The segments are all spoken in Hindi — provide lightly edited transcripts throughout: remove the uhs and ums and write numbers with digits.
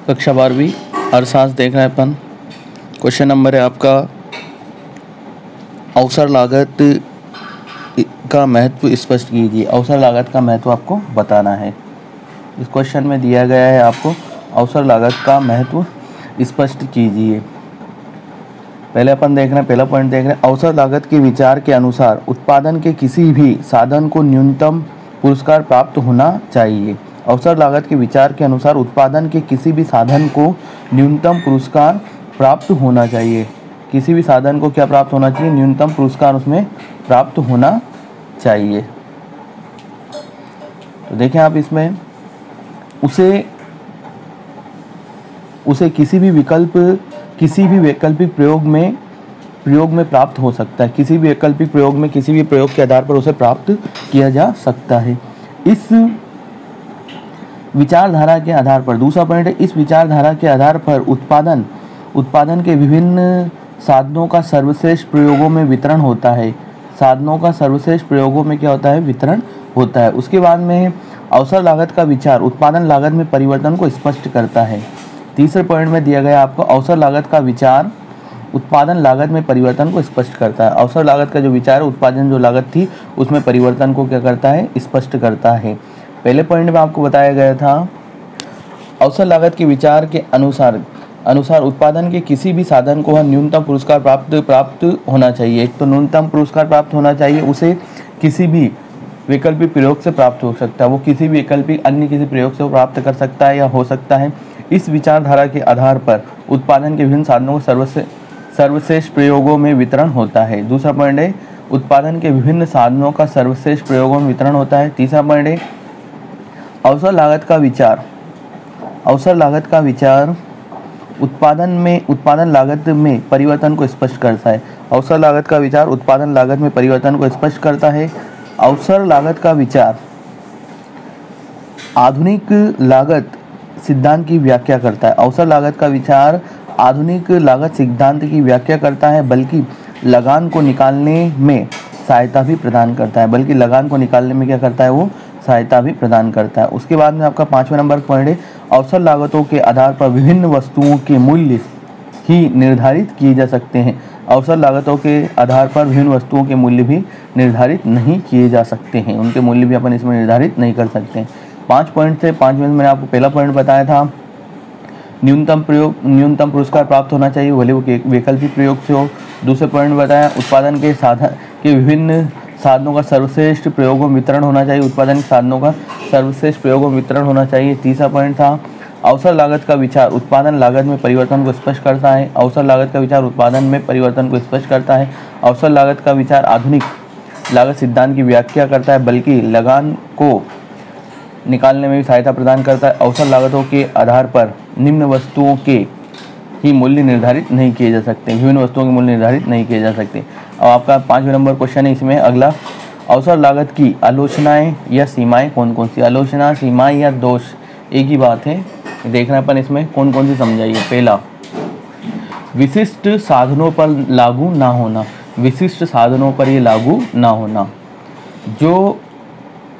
कक्षा 12वीं अर्थशास्त्र देख रहे हैं अपन। क्वेश्चन नंबर है आपका, अवसर लागत का महत्व स्पष्ट कीजिए। अवसर लागत का महत्व आपको बताना है। इस क्वेश्चन में दिया गया है आपको अवसर लागत का महत्व स्पष्ट कीजिए। पहले अपन देख रहे हैं, पहला पॉइंट देख रहे हैं, अवसर लागत के विचार के अनुसार उत्पादन के किसी भी साधन को न्यूनतम पुरस्कार प्राप्त होना चाहिए। अवसर लागत के विचार के अनुसार उत्पादन के किसी भी साधन को न्यूनतम पुरस्कार प्राप्त होना चाहिए। किसी भी साधन को क्या प्राप्त होना चाहिए? न्यूनतम पुरस्कार उसमें प्राप्त होना चाहिए। तो देखें आप इसमें उसे किसी भी वैकल्पिक प्रयोग में प्राप्त हो सकता है। किसी भी वैकल्पिक प्रयोग में किसी भी प्रयोग के आधार पर उसे प्राप्त किया जा सकता है। इस विचारधारा के आधार पर, दूसरा पॉइंट है, इस विचारधारा के आधार पर उत्पादन के विभिन्न साधनों का सर्वश्रेष्ठ प्रयोगों में वितरण होता है। साधनों का सर्वश्रेष्ठ प्रयोगों में क्या होता है? वितरण होता है। उसके बाद में अवसर लागत का विचार उत्पादन लागत में परिवर्तन को स्पष्ट करता है। तीसरे पॉइंट में दिया गया आपको, अवसर लागत का विचार उत्पादन लागत में परिवर्तन को स्पष्ट करता है। अवसर लागत का जो विचार है, उत्पादन जो लागत थी उसमें परिवर्तन को क्या करता है? स्पष्ट करता है। पहले पॉइंट में आपको बताया गया था, अवसर लागत के विचार के अनुसार उत्पादन के किसी भी साधन को न्यूनतम पुरस्कार प्राप्त होना चाहिए। एक तो न्यूनतम पुरस्कार प्राप्त होना चाहिए, उसे किसी भी वैकल्पिक प्रयोग से प्राप्त हो सकता है। वो किसी भी वैकल्पिक अन्य किसी प्रयोग से प्राप्त कर सकता है या हो सकता है। इस विचारधारा के आधार पर उत्पादन के विभिन्न साधनों को सर्वश्रेष्ठ प्रयोगों में वितरण होता है। दूसरा पॉइंट है, उत्पादन के विभिन्न साधनों का सर्वश्रेष्ठ प्रयोगों में वितरण होता है। तीसरा पॉइंट है, अवसर लागत का विचार उत्पादन लागत में परिवर्तन को स्पष्ट करता है। अवसर लागत का विचार उत्पादन लागत में परिवर्तन को स्पष्ट करता है। अवसर लागत का विचार आधुनिक लागत सिद्धांत की व्याख्या करता है। अवसर लागत का विचार आधुनिक लागत सिद्धांत की व्याख्या करता है, बल्कि लगान को निकालने में सहायता भी प्रदान करता है। बल्कि लगान को निकालने में क्या करता है? वो सहायता भी प्रदान करता है। उसके बाद में आपका 5वें नंबर पॉइंट है, अवसर लागतों के आधार पर विभिन्न वस्तुओं के मूल्य ही निर्धारित किए जा सकते हैं। अवसर लागतों के आधार पर विभिन्न वस्तुओं के मूल्य भी निर्धारित नहीं किए जा सकते हैं। उनके मूल्य भी अपन इसमें निर्धारित नहीं कर सकते हैं। 5 पॉइंट थे। 5 में मैंने आपको पहला पॉइंट बताया था, न्यूनतम पुरस्कार प्राप्त होना चाहिए, भले वो वैकल्पिक प्रयोग से हो। दूसरे पॉइंट बताया, उत्पादन के विभिन्न साधनों का सर्वश्रेष्ठ प्रयोगों में वितरण होना चाहिए। उत्पादन के साधनों का सर्वश्रेष्ठ प्रयोगों में वितरण होना चाहिए। तीसरा पॉइंट था, अवसर लागत का विचार उत्पादन लागत में परिवर्तन को स्पष्ट करता है। अवसर लागत का विचार उत्पादन में परिवर्तन को स्पष्ट करता है। अवसर लागत का विचार आधुनिक लागत सिद्धांत की व्याख्या करता है, बल्कि लगान को निकालने में भी सहायता प्रदान करता है। अवसर लागतों के आधार पर निम्न वस्तुओं के ही मूल्य निर्धारित नहीं किए जा सकते। विभिन्न वस्तुओं के मूल्य निर्धारित नहीं किए जा सकते। अब आपका 5वें नंबर क्वेश्चन है इसमें अगला, अवसर लागत की आलोचनाएं या सीमाएं कौन कौन सी? आलोचना, सीमाएं या दोष एक ही बात है। देखना अपन इसमें कौन कौन सी समझाइए। पहला, विशिष्ट साधनों पर लागू ना होना। विशिष्ट साधनों पर ये लागू ना होना। जो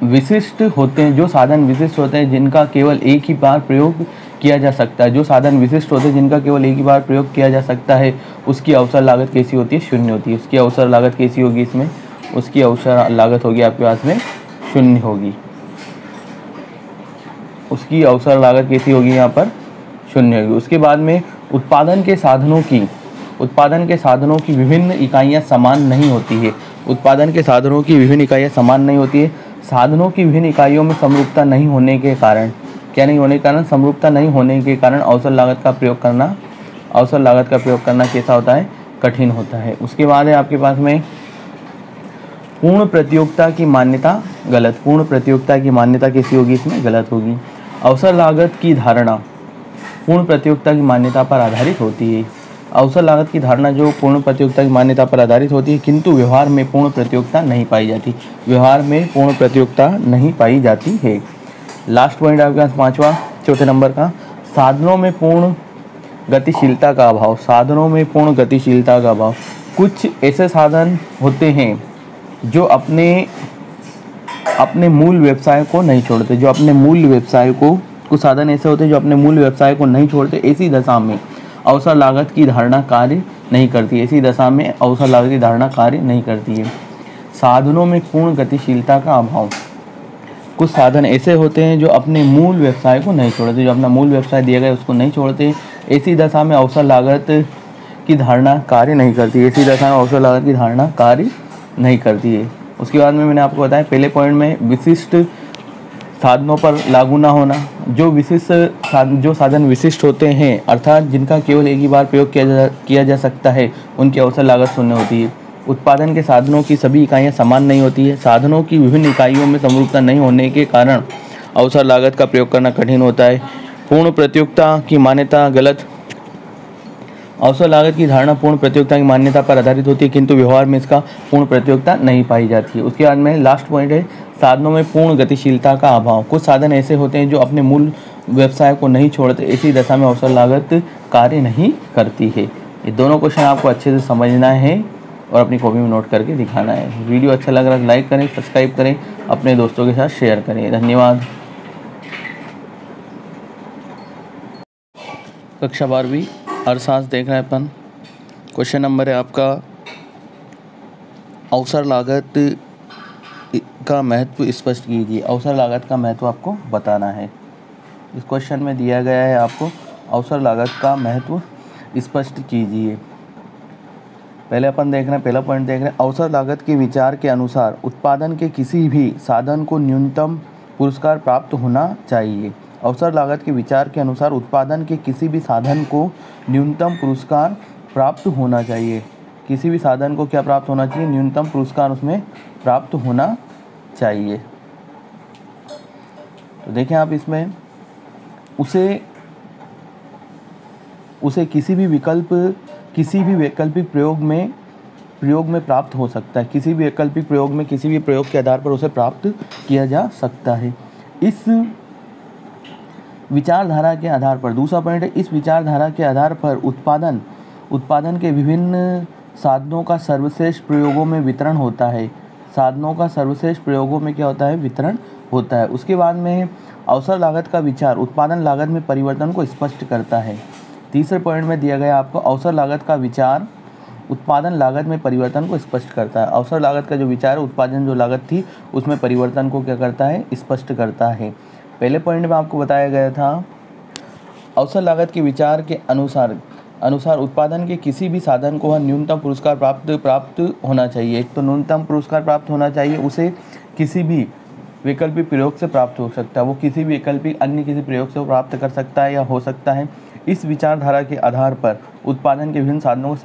विशिष्ट होते हैं, जो साधन विशिष्ट होते हैं जिनका केवल एक ही बार प्रयोग किया जा सकता है, जो साधन विशिष्ट होते हैं जिनका केवल एक ही बार प्रयोग किया जा सकता है, उसकी अवसर लागत कैसी होती है? शून्य होती है। उसकी अवसर लागत कैसी होगी? इसमें उसकी अवसर लागत होगी आपके पास में शून्य होगी। उसकी अवसर लागत कैसी होगी? यहाँ पर शून्य होगी। उसके बाद में उत्पादन के साधनों की विभिन्न इकाइयाँ समान नहीं होती है। उत्पादन के साधनों की विभिन्न इकाइयाँ समान नहीं होती है। साधनों की विभिन्न इकाइयों में समरूपता नहीं होने के कारण, क्या नहीं होने के कारण? समरूपता नहीं होने के कारण अवसर लागत का प्रयोग करना कैसा होता है? कठिन होता है। उसके बाद है आपके पास में पूर्ण प्रतियोगिता की मान्यता गलत। पूर्ण प्रतियोगिता की मान्यता कैसी होगी? इसमें गलत होगी। अवसर लागत की धारणा पूर्ण प्रतियोगिता की मान्यता पर आधारित होती है। अवसर लागत की धारणा जो पूर्ण प्रतियोगिता की मान्यता पर आधारित होती है, किंतु व्यवहार में पूर्ण प्रतियोगिता नहीं पाई जाती। व्यवहार में पूर्ण प्रतियोगिता नहीं पाई जाती है। लास्ट पॉइंट आपके पास 5वां 4थे नंबर का, साधनों में पूर्ण गतिशीलता का अभाव। साधनों में पूर्ण गतिशीलता का अभाव। कुछ ऐसे साधन होते हैं जो अपने मूल व्यवसाय को नहीं छोड़ते, जो अपने मूल व्यवसाय को कुछ साधन ऐसे होते हैं जो अपने मूल व्यवसाय को नहीं छोड़ते, ऐसी दशा में अवसर लागत की धारणा कार्य नहीं करती, ऐसी दशा में अवसर लागत की धारणा कार्य नहीं करती है। साधनों में पूर्ण गतिशीलता का अभाव, कुछ साधन ऐसे होते हैं जो अपने मूल व्यवसाय को नहीं छोड़ते, जो अपना मूल व्यवसाय दिया गया उसको नहीं छोड़ते, ऐसी दशा में अवसर लागत की धारणा कार्य नहीं करती, ऐसी दशा में अवसर लागत की धारणा कार्य नहीं करती है। उसके बाद में मैंने आपको बताया पहले पॉइंट में विशिष्ट साधनों पर लागू ना होना, जो साधन विशिष्ट होते हैं अर्थात जिनका केवल एक ही बार प्रयोग किया जा सकता है, उनकी अवसर लागत शून्य होती है। उत्पादन के साधनों की सभी इकाइयां समान नहीं होती है, साधनों की विभिन्न इकाइयों में समरूपता नहीं होने के कारण अवसर लागत का प्रयोग करना कठिन होता है। पूर्ण प्रत्युक्ता की मान्यता गलत, अवसर लागत की धारणा पूर्ण प्रत्युक्ता की मान्यता पर आधारित होती है, किंतु व्यवहार में इसका पूर्ण प्रत्युक्ता नहीं पाई जाती है। उसके बाद में लास्ट पॉइंट है साधनों में पूर्ण गतिशीलता का अभाव, कुछ साधन ऐसे होते हैं जो अपने मूल व्यवसाय को नहीं छोड़ते, इसी दशा में अवसर लागत कार्य नहीं करती है। ये दोनों क्वेश्चन आपको अच्छे से समझना है और अपनी कॉपी में नोट करके दिखाना है। वीडियो अच्छा लग रहा है लाइक करें, सब्सक्राइब करें, अपने दोस्तों के साथ शेयर करें। धन्यवाद। कक्षा 12वीं अर्थशास्त्र देख रहे हैं अपन। क्वेश्चन नंबर है आपका अवसर लागत का महत्व स्पष्ट कीजिए। अवसर लागत का महत्व आपको बताना है। इस क्वेश्चन में दिया गया है आपको अवसर लागत का महत्व स्पष्ट कीजिए। पहले अपन देख रहे हैं, पहला पॉइंट देख रहे हैं, अवसर लागत के विचार के अनुसार उत्पादन के किसी भी साधन को न्यूनतम पुरस्कार प्राप्त होना चाहिए। अवसर लागत के विचार के अनुसार उत्पादन के किसी भी साधन को न्यूनतम पुरस्कार प्राप्त होना चाहिए। किसी भी साधन को क्या प्राप्त होना चाहिए? न्यूनतम पुरस्कार उसमें प्राप्त होना चाहिए। तो देखें आप इसमें उसे किसी भी वैकल्पिक प्रयोग में प्राप्त हो सकता है। किसी भी वैकल्पिक प्रयोग में किसी भी प्रयोग के आधार पर उसे प्राप्त किया जा सकता है। इस विचारधारा के आधार पर, दूसरा पॉइंट है, इस विचारधारा के आधार पर उत्पादन के विभिन्न साधनों का सर्वश्रेष्ठ प्रयोगों में वितरण होता है। साधनों का सर्वश्रेष्ठ प्रयोगों में क्या होता है? वितरण होता है। उसके बाद में अवसर लागत का विचार उत्पादन लागत में परिवर्तन को स्पष्ट करता है। तीसरे पॉइंट में दिया गया आपको अवसर लागत का विचार उत्पादन लागत में परिवर्तन को स्पष्ट करता है। अवसर लागत का जो विचार है, उत्पादन जो लागत थी उसमें परिवर्तन को क्या करता है? स्पष्ट करता है। पहले पॉइंट में आपको बताया गया था अवसर लागत के विचार के अनुसार उत्पादन के किसी भी साधन को न्यूनतम पुरस्कार प्राप्त होना चाहिए। एक तो न्यूनतम पुरस्कार प्राप्त होना चाहिए, उसे किसी भी वैकल्पिक प्रयोग से प्राप्त हो सकता है, वो किसी भी वैकल्पिक अन्य किसी प्रयोग से प्राप्त कर सकता है या हो सकता है। इस विचारधारा के आधार पर उत्पादन के विभिन्न साधनों को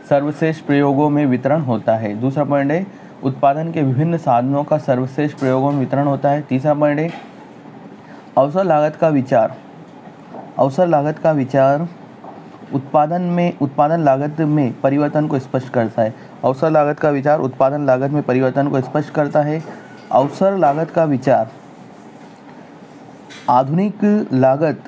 सर्वश्रेष्ठ प्रयोगों में वितरण होता है। दूसरा पॉइंट है उत्पादन के विभिन्न साधनों का सर्वश्रेष्ठ प्रयोगों में वितरण होता है। तीसरा पॉइंट है अवसर लागत का विचार उत्पादन लागत में परिवर्तन को स्पष्ट करता है। अवसर लागत का विचार उत्पादन लागत में परिवर्तन को स्पष्ट करता है। अवसर लागत का विचार आधुनिक लागत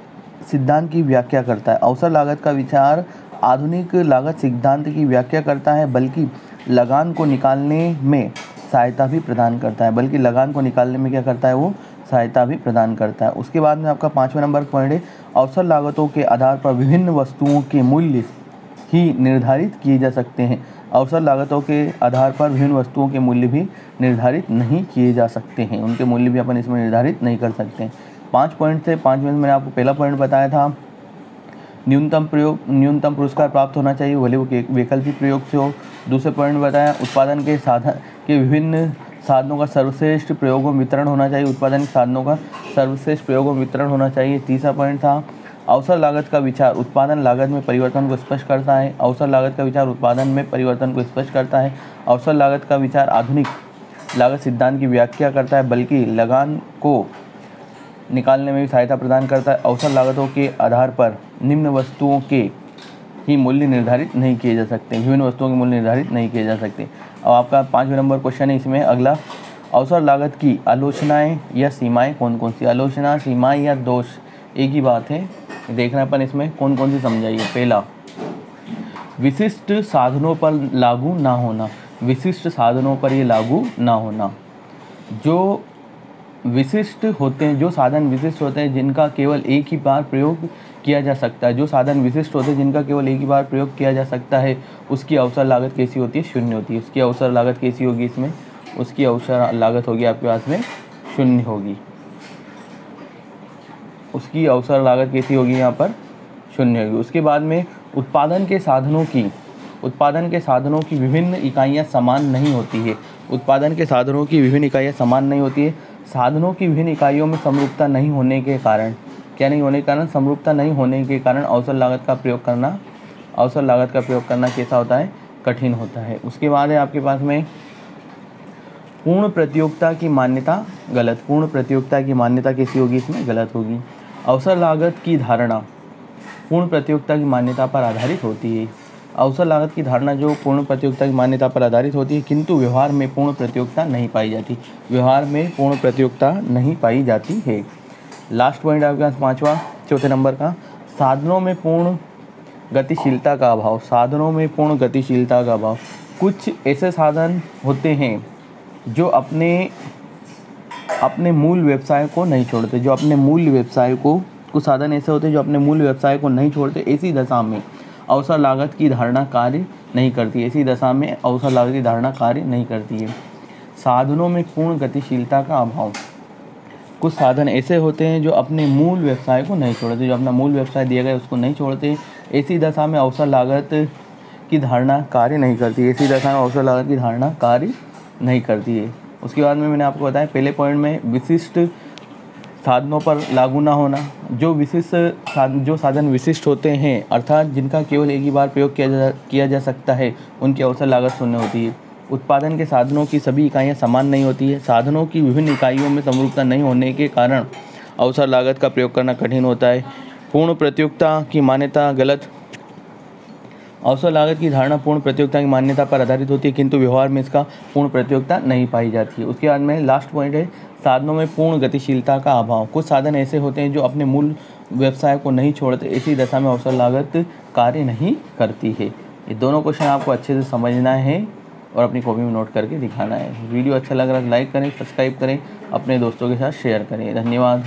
सिद्धांत की व्याख्या करता है। अवसर लागत का विचार आधुनिक लागत सिद्धांत की व्याख्या करता है, बल्कि लगान को निकालने में सहायता भी प्रदान करता है। क्या करता है? वो सहायता भी प्रदान करता है। उसके बाद में आपका 5वें नंबर पॉइंट है अवसर लागतों के आधार पर विभिन्न वस्तुओं के मूल्य ही निर्धारित किए जा सकते हैं। अवसर लागतों के आधार पर विभिन्न वस्तुओं के मूल्य भी निर्धारित नहीं किए जा सकते हैं, उनके मूल्य भी अपन इसमें निर्धारित नहीं कर सकते हैं। 5 पॉइंट थे। 5 में मैंने आपको पहला पॉइंट बताया था न्यूनतम पुरस्कार प्राप्त होना चाहिए, भले वो वैकल्पिक प्रयोग से हो। दूसरे पॉइंट में बताया उत्पादन के विभिन्न साधनों का सर्वश्रेष्ठ प्रयोगों में वितरण होना चाहिए। उत्पादन के साधनों का सर्वश्रेष्ठ प्रयोगों में वितरण होना चाहिए। तीसरा पॉइंट था अवसर लागत का विचार उत्पादन लागत में परिवर्तन को स्पष्ट करता है। अवसर लागत का विचार उत्पादन में परिवर्तन को स्पष्ट करता है। अवसर लागत का विचार आधुनिक लागत सिद्धांत की व्याख्या करता है, बल्कि लगान को निकालने में भी सहायता प्रदान करता है। अवसर लागतों के आधार पर निम्न वस्तुओं के ही मूल्य निर्धारित नहीं किए जा सकते, विभिन्न वस्तुओं के मूल्य निर्धारित नहीं किए जा सकते। अब आपका 5वें नंबर क्वेश्चन है इसमें अगला, अवसर लागत की आलोचनाएं या सीमाएं कौन कौन सी? आलोचना, सीमाएं या दोष एक ही बात है, देखना अपन इसमें कौन कौन सी समझाइए। पहला, विशिष्ट साधनों पर लागू ना होना। विशिष्ट साधनों पर ये लागू ना होना। जो विशिष्ट होते हैं, जो साधन विशिष्ट होते हैं जिनका केवल एक ही बार प्रयोग किया जा सकता है, जो साधन विशिष्ट होते हैं जिनका केवल एक ही बार प्रयोग किया जा सकता है, उसकी अवसर लागत कैसी होती है? शून्य होती है। उसकी अवसर लागत कैसी होगी इसमें? उसकी अवसर लागत होगी आपके पास में शून्य होगी। उसकी अवसर लागत कैसी होगी? यहाँ पर शून्य होगी। उसके बाद में उत्पादन के साधनों की विभिन्न इकाइयाँ समान नहीं होती है। उत्पादन के साधनों की विभिन्न इकाइयाँ समान नहीं होती है। साधनों की विभिन्न इकाइयों में समरूपता नहीं होने के कारण, क्या नहीं होने के कारण? समरूपता नहीं होने के कारण अवसर लागत का प्रयोग करना कैसा होता है? कठिन होता है। उसके बाद है आपके पास में पूर्ण प्रतियोगिता की मान्यता गलत। पूर्ण प्रतियोगिता की मान्यता कैसी होगी? इसमें गलत होगी। अवसर लागत की धारणा पूर्ण प्रतियोगिता की मान्यता पर आधारित होती है। अवसर लागत की धारणा जो पूर्ण प्रतियोगिता की मान्यता पर आधारित होती है, किंतु व्यवहार में पूर्ण प्रतियोगिता नहीं पाई जाती। व्यवहार में पूर्ण प्रतियोगिता नहीं पाई जाती है। लास्ट पॉइंट आपके पास पाँचवा, चौथे नंबर का, साधनों में पूर्ण गतिशीलता का अभाव। साधनों में पूर्ण गतिशीलता का अभाव। कुछ ऐसे साधन होते हैं जो अपने मूल व्यवसाय को नहीं छोड़ते, कुछ साधन ऐसे होते हैं जो अपने मूल व्यवसाय को नहीं छोड़ते। ऐसी दशा में अवसर लागत की धारणा कार्य नहीं करती है। साधनों में पूर्ण गतिशीलता का अभाव। कुछ साधन ऐसे होते हैं जो अपने मूल व्यवसाय को नहीं छोड़ते, जो अपना मूल व्यवसाय दिया गया उसको नहीं छोड़ते। ऐसी दशा में अवसर लागत की धारणा कार्य नहीं करती है। उसके बाद में मैंने आपको बताया पहले पॉइंट में विशिष्ट साधनों पर लागू ना होना। जो साधन विशिष्ट होते हैं अर्थात जिनका केवल एक ही बार प्रयोग किया जा सकता है, उनकी अवसर लागत शून्य होती है। उत्पादन के साधनों की सभी इकाइयाँ समान नहीं होती है। साधनों की विभिन्न इकाइयों में समरूपता नहीं होने के कारण अवसर लागत का प्रयोग करना कठिन होता है। पूर्ण प्रतियोगिता की मान्यता गलत। अवसर लागत की धारणा पूर्ण प्रतियोगिता की मान्यता पर आधारित होती है, किंतु व्यवहार में इसका पूर्ण प्रतियोगिता नहीं पाई जाती है। उसके बाद में लास्ट पॉइंट है साधनों में पूर्ण गतिशीलता का अभाव। कुछ साधन ऐसे होते हैं जो अपने मूल व्यवसाय को नहीं छोड़ते। ऐसी दशा में अवसर लागत कार्य नहीं करती है। ये दोनों क्वेश्चन आपको अच्छे से समझना है और अपनी कॉपी में नोट करके दिखाना है। वीडियो अच्छा लग रहा है लाइक करें, सब्सक्राइब करें, अपने दोस्तों के साथ शेयर करें। धन्यवाद।